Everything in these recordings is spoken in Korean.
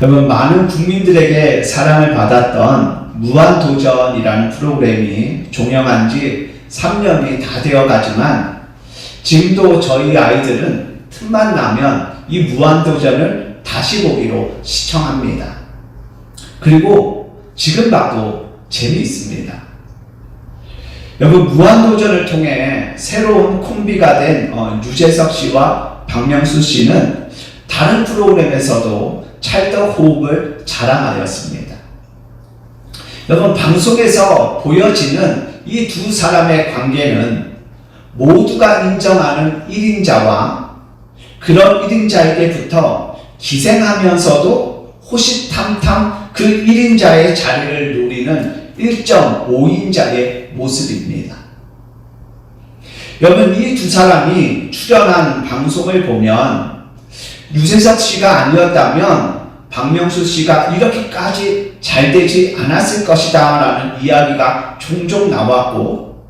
여러분, 많은 국민들에게 사랑을 받았던 무한도전이라는 프로그램이 종영한 지 3년이 다 되어 가지만 지금도 저희 아이들은 틈만 나면 이 무한도전을 다시 보기로 시청합니다. 그리고 지금 봐도 재미있습니다. 여러분, 무한도전을 통해 새로운 콤비가 된 유재석 씨와 박명수 씨는 다른 프로그램에서도 찰떡 호흡을 자랑하였습니다. 여러분, 방송에서 보여지는 이 두 사람의 관계는 모두가 인정하는 1인자와 그런 1인자에게부터 기생하면서도 호시탐탐 그 1인자의 자리를 노리는 1.5인자의 모습입니다. 여러분, 이 두 사람이 출연한 방송을 보면 유재석 씨가 아니었다면 박명수 씨가 이렇게까지 잘 되지 않았을 것이다 라는 이야기가 종종 나왔고,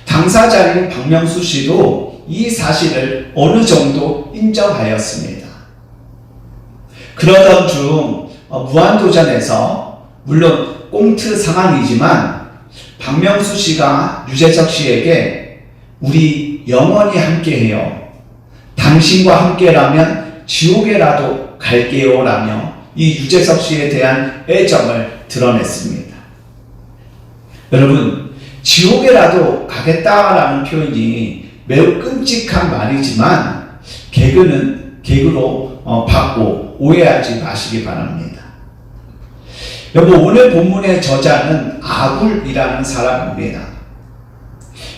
당사자인 박명수 씨도 이 사실을 어느 정도 인정하였습니다. 그러던 중 무한도전에서 물론 꽁트 상황이지만 박명수 씨가 유재석 씨에게 우리 영원히 함께해요. 당신과 함께라면 지옥에라도 갈게요 라며 이 유재석 씨에 대한 애정을 드러냈습니다. 여러분, 지옥에라도 가겠다라는 표현이 매우 끔찍한 말이지만 개그는 개그로 받고 오해하지 마시기 바랍니다. 여러분, 오늘 본문의 저자는 아굴이라는 사람입니다.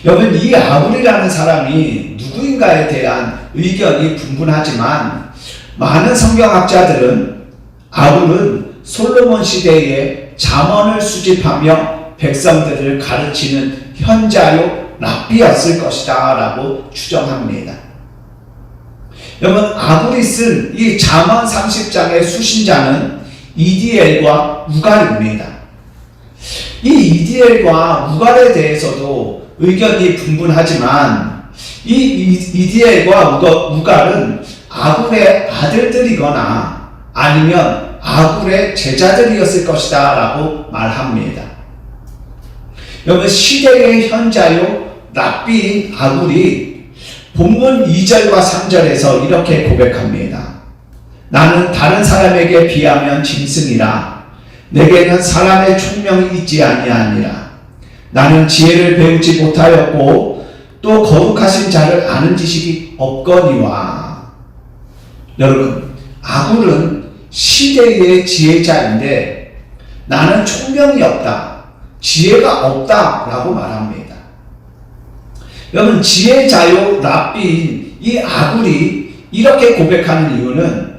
여러분, 이 아굴이라는 사람이 누구인가에 대한 의견이 분분하지만 많은 성경학자들은 아굴은 솔로몬 시대에 잠언을 수집하며 백성들을 가르치는 현자요 랍비였을 것이다 라고 추정합니다. 여러분, 아굴이 쓴 이 잠언 30장의 수신자는 이디엘과 우갈입니다. 이 이디엘과 우갈에 대해서도 의견이 분분하지만 이 이디엘과 우갈은 아굴의 아들들이거나 아니면 아굴의 제자들이었을 것이다 라고 말합니다. 여러분, 시대의 현자요 랍비인 아굴이 본문 2절과 3절에서 이렇게 고백합니다. 나는 다른 사람에게 비하면 짐승이라. 내게는 사람의 총명이 있지 아니하니라. 나는 지혜를 배우지 못하였고 또 거룩하신 자를 아는 지식이 없거니와. 여러분, 아굴은 시대의 지혜자인데 나는 총명이 없다, 지혜가 없다 라고 말합니다. 여러분, 지혜자요 랍비인 이 아굴이 이렇게 고백하는 이유는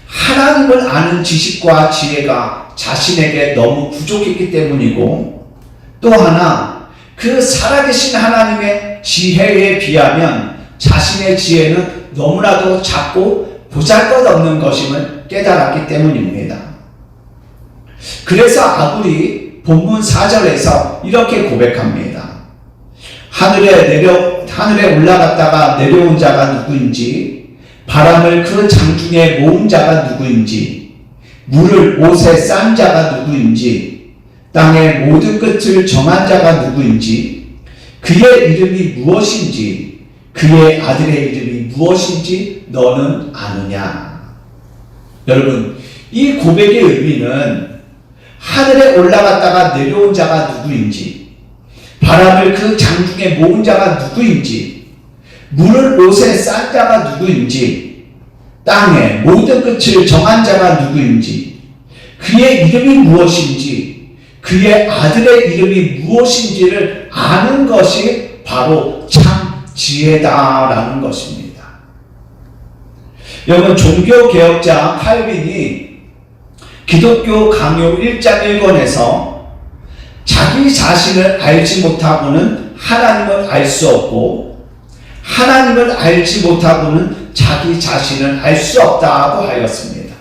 하나님을 아는 지식과 지혜가 자신에게 너무 부족했기 때문이고, 또 하나 그 살아계신 하나님의 지혜에 비하면 자신의 지혜는 너무나도 작고 보잘것없는 것임을 깨달았기 때문입니다. 그래서 아굴이 본문 4절에서 이렇게 고백합니다. 하늘에 올라갔다가 내려온 자가 누구인지, 바람을 그 장중에 모은 자가 누구인지, 물을 옷에 싼 자가 누구인지, 땅의 모든 끝을 정한 자가 누구인지, 그의 이름이 무엇인지, 그의 아들의 이름이 무엇인지 너는 아느냐. 여러분, 이 고백의 의미는 하늘에 올라갔다가 내려온 자가 누구인지, 바람을 그 장중에 모은 자가 누구인지, 물을 옷에 싼 자가 누구인지, 땅의 모든 끝을 정한 자가 누구인지, 그의 이름이 무엇인지, 그의 아들의 이름이 무엇인지를 아는 것이 바로 참 지혜다라는 것입니다. 여러분, 종교개혁자 칼빈이 기독교 강요 1장 1권에서 자기 자신을 알지 못하고는 하나님을 알 수 없고 하나님을 알지 못하고는 자기 자신을 알 수 없다고 하였습니다.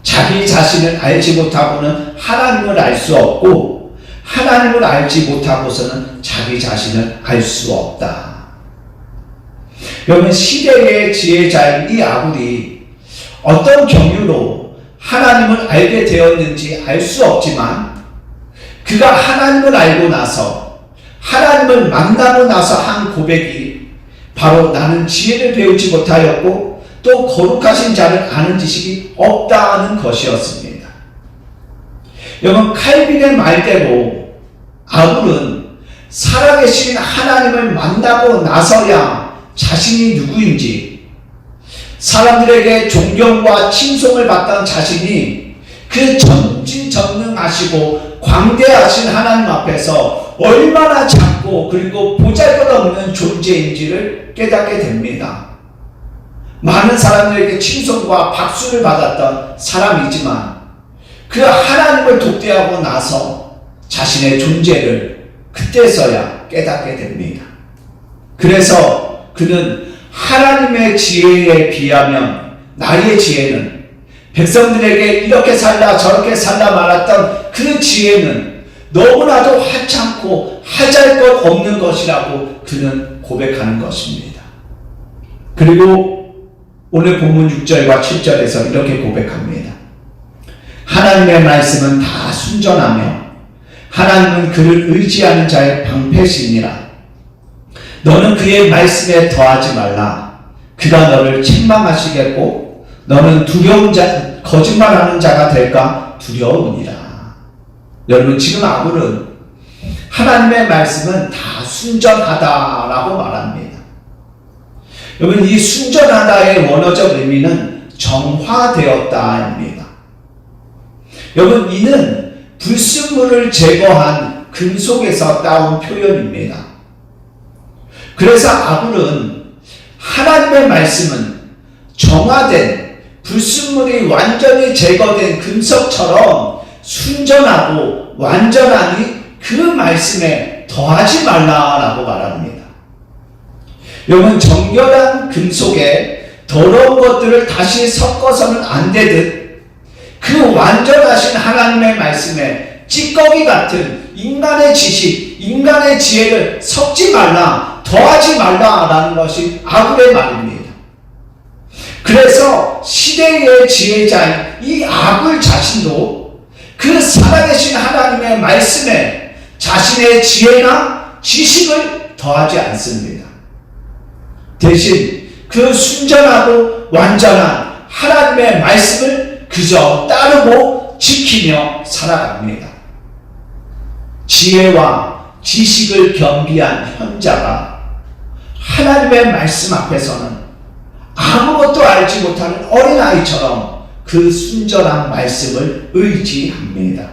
자기 자신을 알지 못하고는 하나님을 알 수 없고 하나님을 알지 못하고서는 자기 자신을 알 수 없다. 여러분, 시대의 지혜자인 이 아굴이 어떤 경유로 하나님을 알게 되었는지 알 수 없지만 그가 하나님을 알고 나서 하나님을 만나고 나서 한 고백이 바로 나는 지혜를 배우지 못하였고 또 거룩하신 자를 아는 지식이 없다는 것이었습니다. 여러분, 칼빈의 말대로 아굴은 살아계신 하나님을 만나고 나서야 자신이 누구인지, 사람들에게 존경과 칭송을 받던 자신이 그 전지전능하시고 광대하신 하나님 앞에서 얼마나 작고 그리고 보잘것없는 존재인지를 깨닫게 됩니다. 많은 사람들에게 칭송과 박수를 받았던 사람이지만 그 하나님을 독대하고 나서 자신의 존재를 그때서야 깨닫게 됩니다. 그래서 그는 하나님의 지혜에 비하면 나의 지혜는, 백성들에게 이렇게 살라 저렇게 살라 말했던 그 지혜는 너무나도 하찮고 하잘것없는 것이라고 그는 고백하는 것입니다. 그리고 오늘 본문 6절과 7절에서 이렇게 고백합니다. 하나님의 말씀은 다 순전하며 하나님은 그를 의지하는 자의 방패시니라. 너는 그의 말씀에 더하지 말라. 그가 너를 책망하시겠고 너는 거짓말하는 자가 될까 두려우니라. 여러분, 지금 아굴은 하나님의 말씀은 다 순전하다라고 말합니다. 여러분, 이 순전하다의 원어적 의미는 정화되었다입니다. 여러분, 이는 불순물을 제거한 금속에서 따온 표현입니다. 그래서 아굴은 하나님의 말씀은 정화된 불순물이 완전히 제거된 금속처럼 순전하고 완전하니 그 말씀에 더하지 말라라고 말합니다. 여러분, 정결한 금속에 더러운 것들을 다시 섞어서는 안 되듯 그 완전하신 하나님의 말씀에 찌꺼기 같은 인간의 지식, 인간의 지혜를 섞지 말라, 더하지 말라라는 것이 아굴의 말입니다. 그래서 시대의 지혜자인 이 아굴 자신도 그 살아계신 하나님의 말씀에 자신의 지혜나 지식을 더하지 않습니다. 대신 그 순전하고 완전한 하나님의 말씀을 그저 따르고 지키며 살아갑니다. 지혜와 지식을 겸비한 현자가 하나님의 말씀 앞에서는 아무것도 알지 못하는 어린아이처럼 그 순전한 말씀을 의지합니다.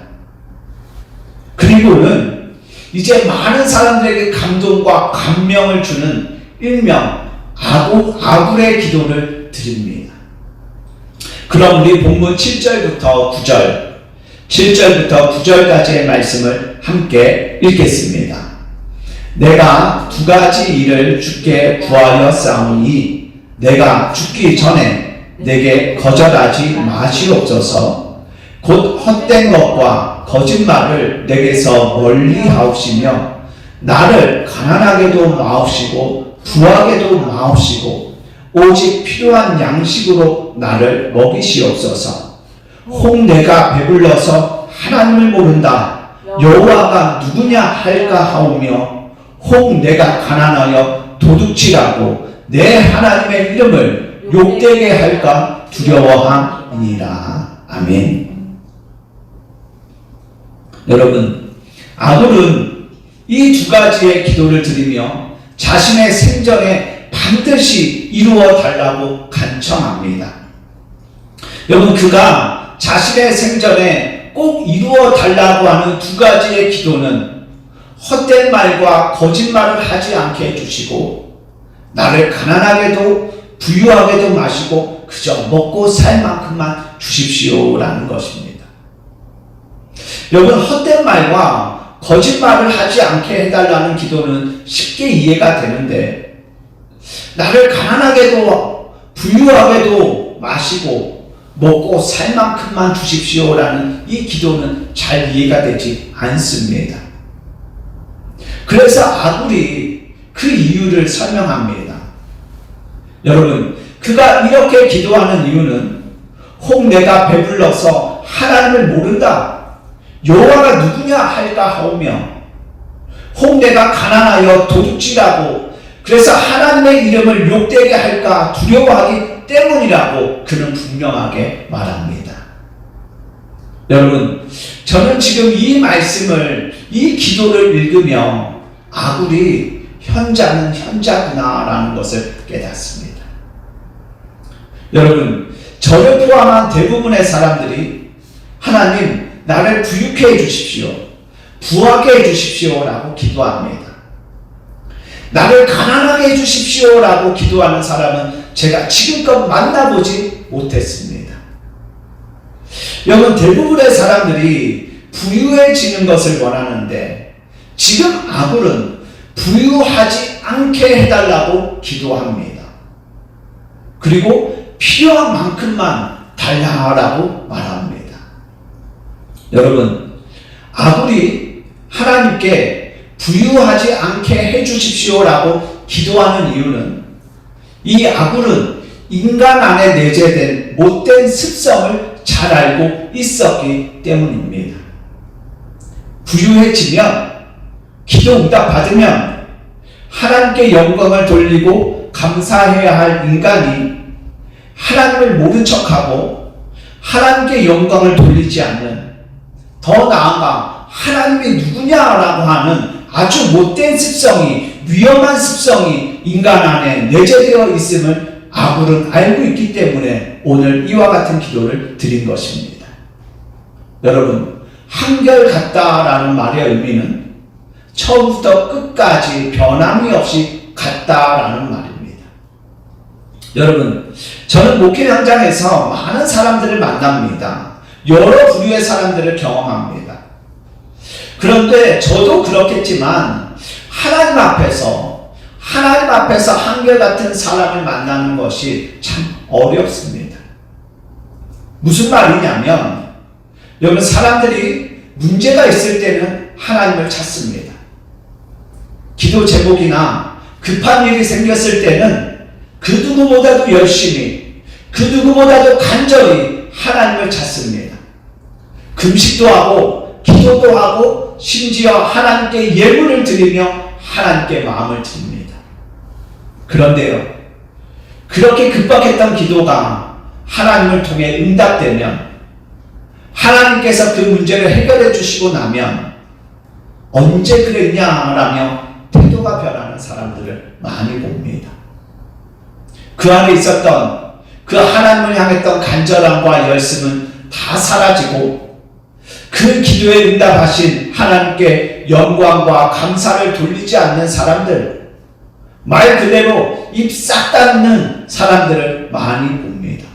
그리고는 이제 많은 사람들에게 감동과 감명을 주는 일명 아굴의 기도를 드립니다. 그럼 우리 본문 7절부터 9절까지의 말씀을 함께 읽겠습니다. 내가 두 가지 일을 주께 구하여 싸우니 내가 죽기 전에 내게 거절하지 마시옵소서. 곧 헛된 것과 거짓말을 내게서 멀리 하옵시며 나를 가난하게도 마옵시고 부하게도 마옵시고 오직 필요한 양식으로 나를 먹이시옵소서. 혹 내가 배불러서 하나님을 모른다 여호와가 누구냐 할까 하오며 혹 내가 가난하여 도둑질하고 내 하나님의 이름을 욕되게 할까 두려워함이니라. 아멘. 여러분, 아굴은 이 두 가지의 기도를 드리며 자신의 생전에 반드시 이루어 달라고 간청합니다. 여러분, 그가 자신의 생전에 꼭 이루어 달라고 하는 두 가지의 기도는 헛된 말과 거짓말을 하지 않게 해주시고 나를 가난하게도 부유하게도 마시고 그저 먹고 살 만큼만 주십시오라는 것입니다. 여러분, 헛된 말과 거짓말을 하지 않게 해달라는 기도는 쉽게 이해가 되는데 나를 가난하게도 부유하게도 마시고 먹고 살 만큼만 주십시오라는 이 기도는 잘 이해가 되지 않습니다. 그래서 아굴이 그 이유를 설명합니다. 여러분, 그가 이렇게 기도하는 이유는 혹 내가 배불러서 하나님을 모른다. 여호와가 누구냐 할까 하오며 혹 내가 가난하여 도둑질하고 그래서 하나님의 이름을 욕되게 할까 두려워하기 때문이라고 그는 분명하게 말합니다. 여러분, 저는 지금 이 말씀을, 이 기도를 읽으며 아굴이 현자는 현자구나라는 것을 깨닫습니다. 여러분, 저를 포함한 대부분의 사람들이 하나님 나를 부유케 해주십시오, 부하게 해주십시오 라고 기도합니다. 나를 가난하게 해주십시오 라고 기도하는 사람은 제가 지금껏 만나보지 못했습니다. 여러분, 대부분의 사람들이 부유해지는 것을 원하는데 지금 아굴은 부유하지 않게 해달라고 기도합니다. 그리고 필요한 만큼만 달라라고 말합니다. 여러분, 아굴이 하나님께 부유하지 않게 해주십시오라고 기도하는 이유는 이 아굴은 인간 안에 내재된 못된 습성을 잘 알고 있었기 때문입니다. 부유해지면, 기도 응답 받으면 하나님께 영광을 돌리고 감사해야 할 인간이 하나님을 모른 척하고 하나님께 영광을 돌리지 않는, 더 나아가 하나님이 누구냐라고 하는 아주 못된 습성이, 위험한 습성이 인간 안에 내재되어 있음을 아굴은 알고 있기 때문에 오늘 이와 같은 기도를 드린 것입니다. 여러분, 한결같다라는 말의 의미는 처음부터 끝까지 변함이 없이 같다라는 말입니다. 여러분, 저는 목회 현장에서 많은 사람들을 만납니다. 여러 부류의 사람들을 경험합니다. 그런데 저도 그렇겠지만 하나님 앞에서 한결같은 사람을 만나는 것이 참 어렵습니다. 무슨 말이냐면, 여러분, 사람들이 문제가 있을 때는 하나님을 찾습니다. 기도 제목이나 급한 일이 생겼을 때는 그 누구보다도 열심히, 그 누구보다도 간절히 하나님을 찾습니다. 금식도 하고 기도도 하고 심지어 하나님께 예물을 드리며 하나님께 마음을 드립니다. 그런데요, 그렇게 급박했던 기도가 하나님을 통해 응답되면, 하나님께서 그 문제를 해결해 주시고 나면 언제 그랬냐라며 태도가 변하는 사람들을 많이 봅니다. 그 안에 있었던 그 하나님을 향했던 간절함과 열심은 다 사라지고 그 기도에 응답하신 하나님께 영광과 감사를 돌리지 않는 사람들, 말 그대로 입 싹 닫는 사람들을 많이 봅니다.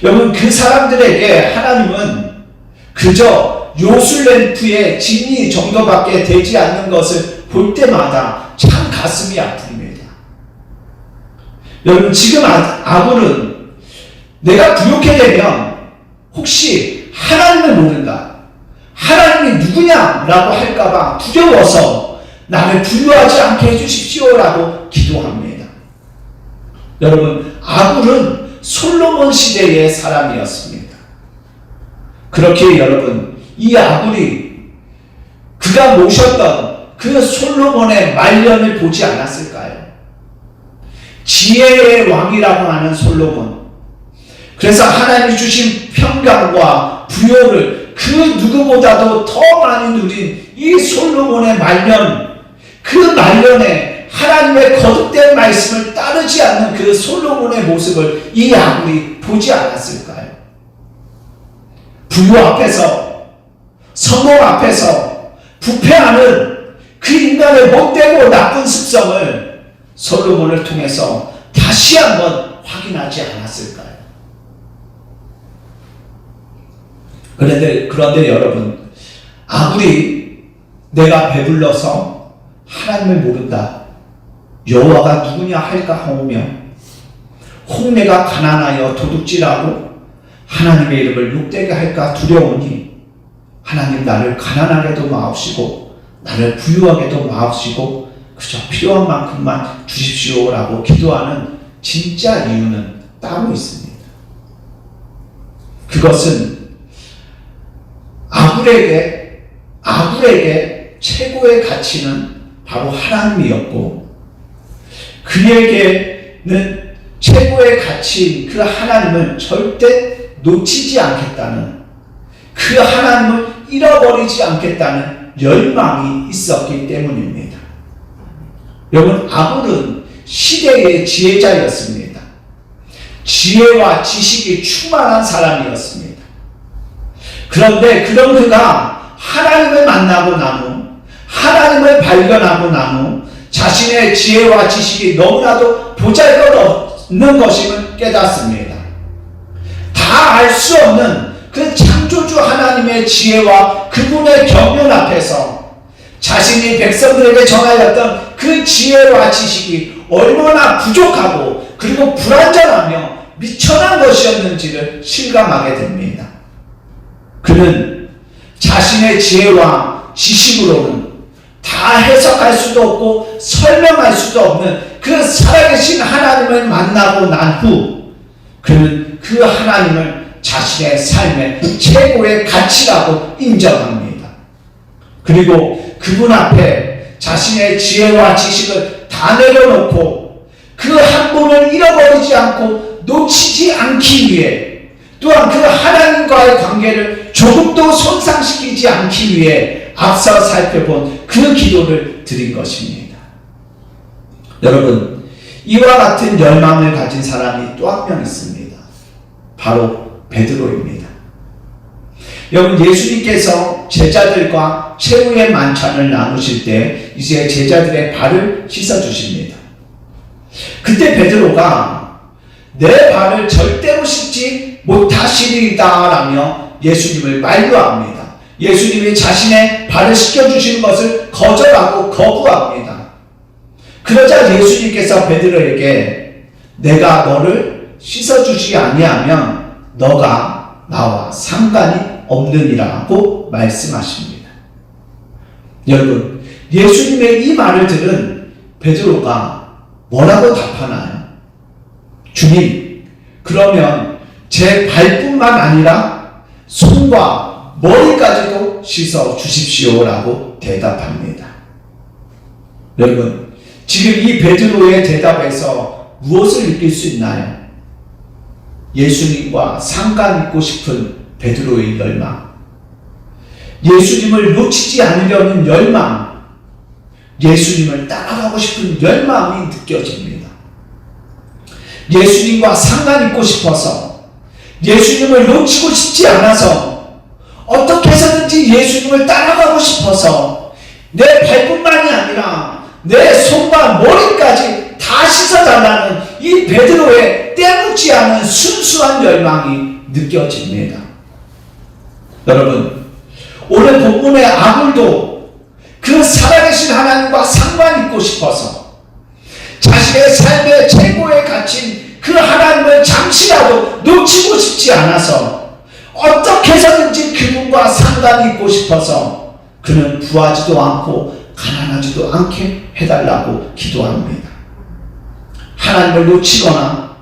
여러분, 그 사람들에게 하나님은 그저 요술램프의 진이 정도밖에 되지 않는 것을 볼 때마다 참 가슴이 아픕니다. 여러분, 지금 아굴은 내가 부욕해 되면 혹시 하나님을 모른다, 하나님이 누구냐라고 할까봐 두려워서 나를 부유하지 않게 해주십시오라고 기도합니다. 여러분, 아굴은 솔로몬 시대의 사람이었습니다. 그렇게 여러분, 이 아굴이 그가 모셨던 그 솔로몬의 말년을 보지 않았을까요? 지혜의 왕이라고 하는 솔로몬, 그래서 하나님이 주신 평강과 부요를 그 누구보다도 더 많이 누린 이 솔로몬의 말년, 그 말년에 하나님의 거듭된 말씀을 따르지 않는 그 솔로몬의 모습을 이 아굴이 보지 않았을까요? 부요 앞에서, 성공 앞에서 부패하는 그 인간의 못되고 나쁜 습성을 솔로몬을 통해서 다시 한번 확인하지 않았을까요? 그런데 여러분, 아굴이 내가 배불러서 하나님을 모른다, 여호와가 누구냐 할까 하오며 혹 내가 가난하여 도둑질하고 하나님의 이름을 욕되게 할까 두려우니 하나님 나를 가난하게도 마옵시고 나를 부유하게도 마옵시고 그저 필요한 만큼만 주십시오라고 기도하는 진짜 이유는 따로 있습니다. 그것은 아굴에게 최고의 가치는 바로 하나님이었고, 그에게는 최고의 가치인 그 하나님을 절대 놓치지 않겠다는, 그 하나님을 잃어버리지 않겠다는 열망이 있었기 때문입니다. 여러분, 아굴은 시대의 지혜자였습니다. 지혜와 지식이 충만한 사람이었습니다. 그런데 그런 그가 하나님을 만나고 난 후, 하나님을 발견하고 난 후 자신의 지혜와 지식이 너무나도 보잘것없는 것임을 깨닫습니다. 다 알 수 없는 그 창조주 하나님의 지혜와 그분의 경륜 앞에서 자신이 백성들에게 전하였던 그 지혜와 지식이 얼마나 부족하고 그리고 불완전하며 미천한 것이었는지를 실감하게 됩니다. 그는 자신의 지혜와 지식으로는 다 해석할 수도 없고 설명할 수도 없는 그 살아계신 하나님을 만나고 난 후 그는 그 하나님을 자신의 삶의 최고의 가치라고 인정합니다. 그리고 그분 앞에 자신의 지혜와 지식을 다 내려놓고 그 한 분을 잃어버리지 않고 놓치지 않기 위해, 또한 그 하나님과의 관계를 조금도 손상시키지 않기 위해 앞서 살펴본 그 기도를 드린 것입니다. 여러분, 이와 같은 열망을 가진 사람이 또 한 명 있습니다. 바로 베드로입니다. 여러분, 예수님께서 제자들과 최후의 만찬을 나누실 때 이제 제자들의 발을 씻어주십니다. 그때 베드로가 내 발을 절대로 씻지 못하시리이다 라며 예수님을 만류합니다. 예수님이 자신의 발을 씻겨주시는 것을 거절하고 거부합니다. 그러자 예수님께서 베드로에게 내가 너를 씻어주지 아니하면 너가 나와 상관이 없느니라고 말씀하십니다. 여러분, 예수님의 이 말을 들은 베드로가 뭐라고 답하나요? 주님, 그러면 제 발뿐만 아니라 손과 머리까지도 씻어 주십시오라고 대답합니다. 여러분, 지금 이 베드로의 대답에서 무엇을 느낄 수 있나요? 예수님과 상관 있고 싶은 베드로의 열망, 예수님을 놓치지 않으려는 열망, 예수님을 따라가고 싶은 열망이 느껴집니다. 예수님과 상관 있고 싶어서, 예수님을 놓치고 싶지 않아서, 어떻게 해서든지 예수님을 따라가고 싶어서 내 발뿐만이 아니라 내 손과 머리까지 다 씻어달라는 이 베드로의 때묻지 않은 순수한 열망이 느껴집니다. 여러분, 오늘 본문의 아굴도 그 살아계신 하나님과 상관 있고 싶어서 자신의 삶의 최고의 가치인 그 하나님을 잠시라도 놓치고 싶지 않아서 어떻게 해서든지 그분과 상관이 있고 싶어서 그는 부하지도 않고 가난하지도 않게 해달라고 기도합니다. 하나님을 놓치거나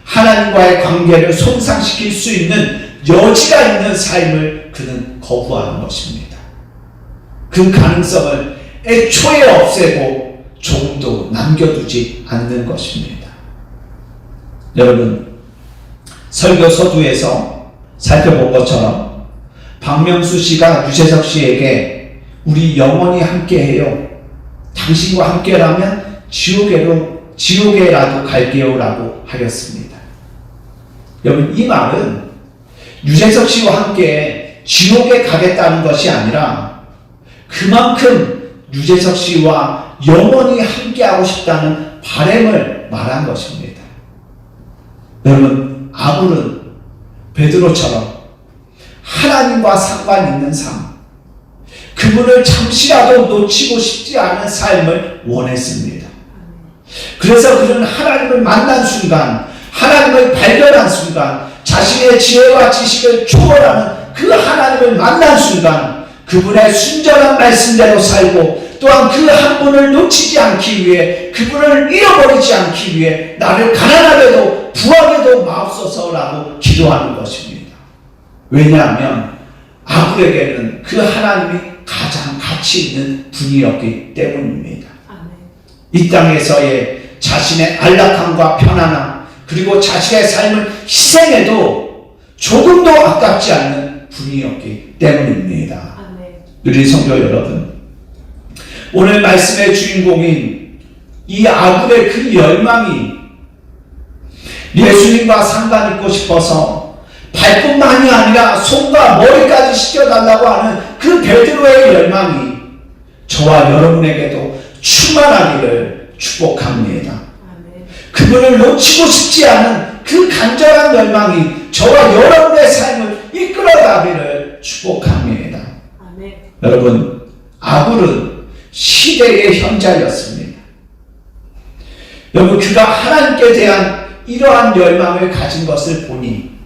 하나님과의 관계를 손상시킬 수 있는 여지가 있는 삶을 그는 거부하는 것입니다. 그 가능성을 애초에 없애고 조금도 남겨두지 않는 것입니다. 여러분, 설교 서두에서 살펴본 것처럼 박명수 씨가 유재석 씨에게 우리 영원히 함께해요. 당신과 함께라면 지옥에라도 갈게요 라고 하였습니다. 여러분, 이 말은 유재석 씨와 함께 지옥에 가겠다는 것이 아니라 그만큼 유재석 씨와 영원히 함께하고 싶다는 바람을 말한 것입니다. 여러분, 아굴은 베드로처럼 하나님과 상관 있는 삶, 그분을 잠시라도 놓치고 싶지 않은 삶을 원했습니다. 그래서 그는 하나님을 만난 순간, 하나님을 발견한 순간, 자신의 지혜와 지식을 초월하는 그 하나님을 만난 순간 그분의 순전한 말씀대로 살고, 또한 그 한 분을 놓치지 않기 위해, 그분을 잃어버리지 않기 위해 나를 가난하게도 부하게도 마옵소서라고 기도하는 것입니다. 왜냐하면 아굴에게는 그 하나님이 가장 가치 있는 분이었기 때문입니다. 이 땅에서의 자신의 안락함과 편안함, 그리고 자신의 삶을 희생해도 조금도 아깝지 않는 분이었기 때문입니다. 우리 성도 여러분, 오늘 말씀의 주인공인 이 아굴의 그 열망이 예수님과 상관 있고 싶어서 발뿐만이 아니라 손과 머리까지 씻겨달라고 하는 그 베드로의 열망이 저와 여러분에게도 충만하기를 축복합니다. 그분을 놓치고 싶지 않은 그 간절한 열망이 저와 여러분의 삶을 이끌어가기를 축복합니다. 여러분, 아굴은 시대의 현자였습니다. 여러분, 그가 하나님께 대한 이러한 열망을 가진 것을 보니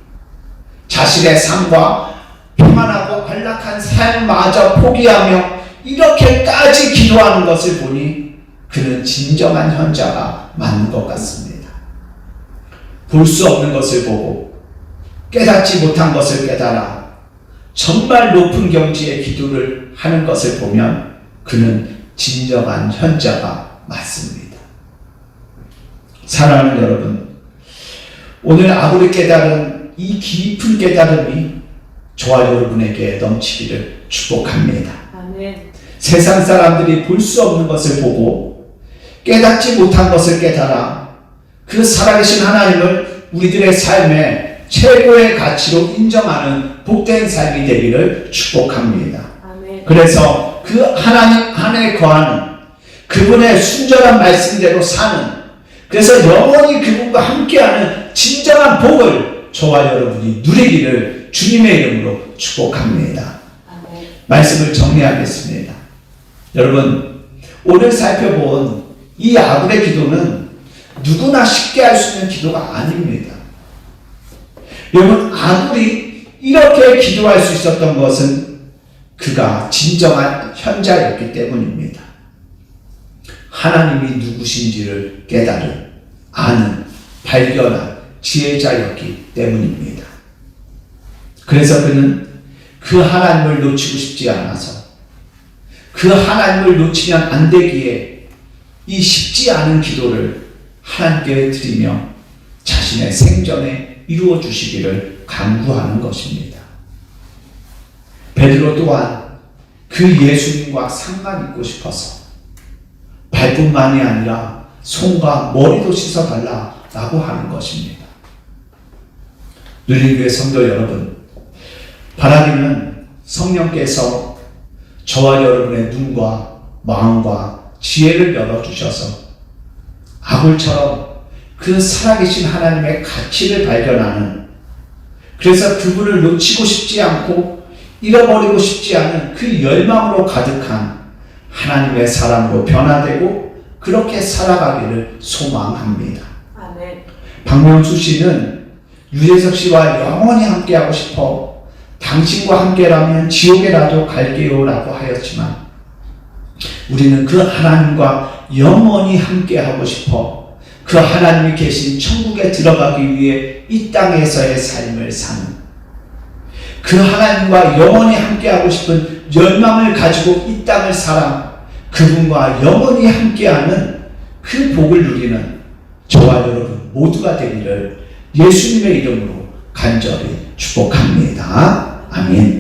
자신의 삶과 평안하고 안락한 삶마저 포기하며 이렇게까지 기도하는 것을 보니 그는 진정한 현자가 맞는 것 같습니다. 볼 수 없는 것을 보고 깨닫지 못한 것을 깨달아 정말 높은 경지의 기도를 하는 것을 보면 그는 진정한 현자가 맞습니다. 사랑하는 여러분, 오늘 아굴이 깨달은 이 깊은 깨달음이 저와 여러분에게 넘치기를 축복합니다. 세상 사람들이 볼 수 없는 것을 보고 깨닫지 못한 것을 깨달아 그 살아계신 하나님을 우리들의 삶의 최고의 가치로 인정하는 복된 삶이 되기를 축복합니다. 그래서 그 하나님 안에 거하는 그분의 순전한 말씀대로 사는, 그래서 영원히 그분과 함께하는 진정한 복을 저와 여러분이 누리기를 주님의 이름으로 축복합니다. 말씀을 정리하겠습니다. 여러분, 오늘 살펴본 이 아굴의 기도는 누구나 쉽게 할 수 있는 기도가 아닙니다. 여러분, 아굴이 이렇게 기도할 수 있었던 것은 그가 진정한 현자였기 때문입니다. 하나님이 누구신지를 깨달은, 아는, 발견한 지혜자였기 때문입니다. 그래서 그는 그 하나님을 놓치고 싶지 않아서 그 하나님을 놓치면 안 되기에 이 쉽지 않은 기도를 하나님께 드리며 자신의 생전에 이루어 주시기를 간구하는 것입니다. 베드로 또한 그 예수님과 상관 있고 싶어서 발뿐만이 아니라 손과 머리도 씻어달라라고 하는 것입니다. 누리교회 성도 여러분, 바라기는 성령께서 저와 여러분의 눈과 마음과 지혜를 열어주셔서 아굴처럼 그 살아계신 하나님의 가치를 발견하는, 그래서 그분을 놓치고 싶지 않고 잃어버리고 싶지 않은 그 열망으로 가득한 하나님의 사람으로 변화되고 그렇게 살아가기를 소망합니다. 박명수 씨는 유재석 씨와 영원히 함께하고 싶어 당신과 함께라면 지옥에라도 갈게요 라고 하였지만 우리는 그 하나님과 영원히 함께하고 싶어 그 하나님이 계신 천국에 들어가기 위해 이 땅에서의 삶을 사는, 그 하나님과 영원히 함께하고 싶은 열망을 가지고 이 땅을 살아 그분과 영원히 함께하는 그 복을 누리는 저와 여러분 모두가 되기를 예수님의 이름으로 간절히 축복합니다. 아멘.